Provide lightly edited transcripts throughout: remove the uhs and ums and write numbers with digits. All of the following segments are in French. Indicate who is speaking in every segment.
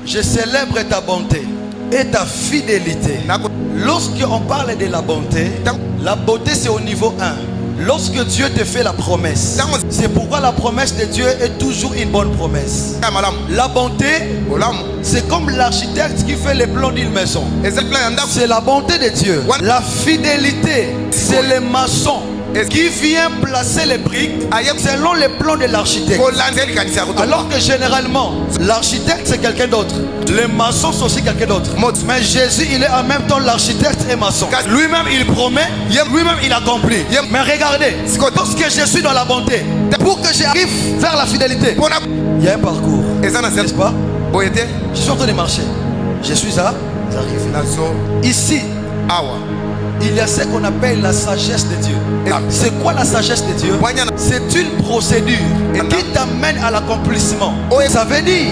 Speaker 1: Je célèbre ta bonté et ta fidélité. Lorsqu'on parle de la beauté c'est au niveau 1. Lorsque Dieu te fait la promesse, c'est pourquoi la promesse de Dieu est toujours une bonne promesse. La bonté, c'est comme l'architecte qui fait les plans d'une maison. C'est la bonté de Dieu. La fidélité, c'est le maçon qui vient placer les briques selon les plans de l'architecte. Alors que généralement, l'architecte c'est quelqu'un d'autre. Les maçons sont aussi quelqu'un d'autre. Mais Jésus, il est en même temps l'architecte et maçon. Lui-même, il promet, lui-même, il accomplit. Mais regardez, lorsque je suis dans la bonté, pour que j'arrive vers la fidélité, il y a un parcours. N'est-ce pas? Je suis en train de marcher. Je suis là, j'arrive. Ici, il y a ce qu'on appelle la sagesse de Dieu. C'est quoi la sagesse de Dieu? C'est une procédure qui t'amène à l'accomplissement. Ça veut dire,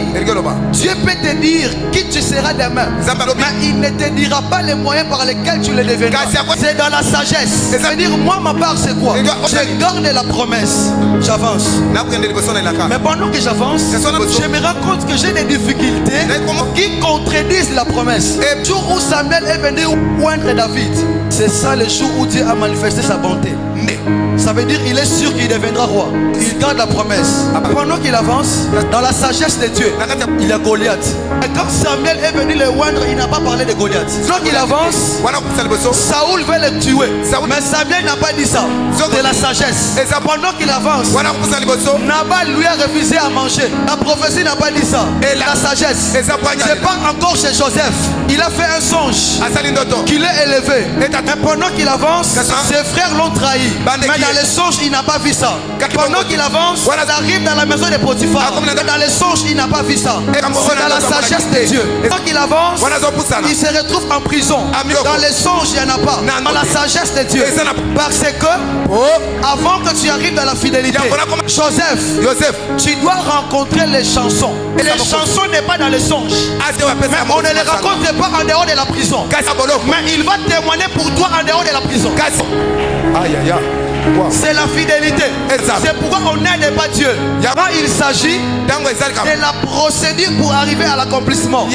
Speaker 1: Dieu peut te dire qui tu seras demain, mais il ne te dira pas les moyens par lesquels tu le deviendras. C'est dans la sagesse. Ça veut dire, moi ma part c'est quoi? Je garde la promesse, j'avance. Mais pendant que j'avance, je me rends compte que j'ai des difficultés qui contredisent la promesse. Et le jour où Samuel est venu oindre David, c'est ça le jour où Dieu a manifesté sa bonté. Mais ça veut dire il est sûr qu'il deviendra roi. Il garde la promesse. Pendant qu'il avance, dans la sagesse de Dieu, il y a Goliath. Et quand Samuel est venu le oindre, il n'a pas parlé de Goliath. Donc il avance, Saoul veut le tuer. Mais Samuel n'a pas dit ça. C'est la sagesse. Et pendant qu'il avance, Nabal lui a refusé à manger. La prophétie n'a pas dit ça. Et la sagesse. C'est pas encore chez Joseph. Il a fait un songe qu'il est élevé. Et pendant qu'il avance, ses frères l'ont trahi. Mais dans les songes, il n'a pas vu ça. Pendant qu'il avance, il arrive dans la maison de Potiphar. Dans les songes, il n'a pas vu ça. C'est dans la sagesse de Dieu. Quand il avance, il se retrouve en prison. Dans les songes, il n'y en a pas. Dans la sagesse de Dieu. Parce que, avant que tu arrives dans la fidélité, Joseph, tu dois rencontrer les chansons. Et les chansons n'est pas dans les songes. Mais on ne les rencontre pas en dehors de la prison. Mais il va témoigner pour toi en dehors de la prison. C'est la fidélité. C'est pourquoi on n'aide pas Dieu. Quand il s'agit de la procédure pour arriver à l'accomplissement.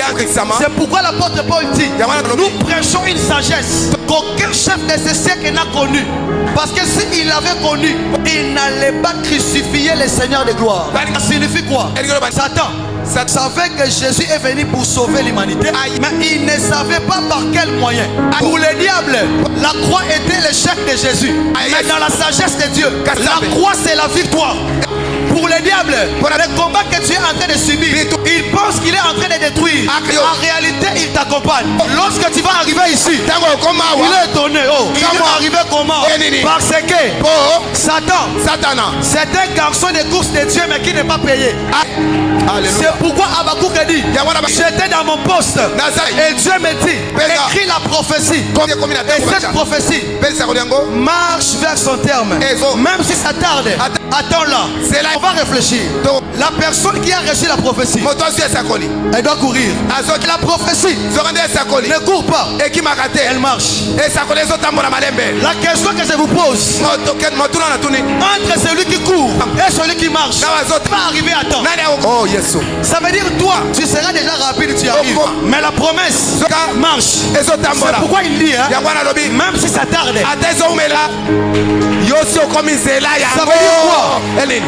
Speaker 1: C'est pourquoi l'apôtre Paul dit, nous prêchons une sagesse qu'aucun chef de ce siècle n'a connue. Parce que s'il avait connu, il n'allait pas crucifier le Seigneur de gloire. Ça signifie quoi? Satan savait que Jésus est venu pour sauver l'humanité, mais il ne savait pas par quel moyen. Pour le diable, la croix était l'échec de Jésus. Mais dans la sagesse de Dieu, la croix c'est la victoire. Pour le diable, le combat que tu es en train de subir, il pense qu'il est en train de détruire. En réalité, il t'accompagne. Lorsque tu vas arriver ici, il est étonné. Il va arriver comment? Parce que Satan, c'est un garçon de course de Dieu, mais qui n'est pas payé. C'est pourquoi Habakkuk a dit, j'étais dans mon poste et Dieu me dit, écris la prophétie. Et cette prophétie marche vers son terme. Même si ça tarde, attends-la. On va réfléchir. La personne qui a reçu la prophétie, elle doit courir. La prophétie ne court pas, elle marche. La question que je vous pose, entre celui qui court et celui qui marche, va arriver à temps. Ça veut dire toi, tu seras déjà rapide, tu arrives. Mais la promesse marche. C'est pourquoi il dit, même si ça tarde, ça veut dire quoi?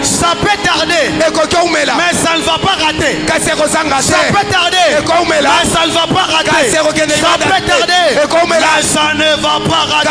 Speaker 1: Ça peut tarder, mais ça ne va pas rater. Ça peut tarder, mais ça ne va pas rater. Ça peut tarder, mais ça ne va pas rater.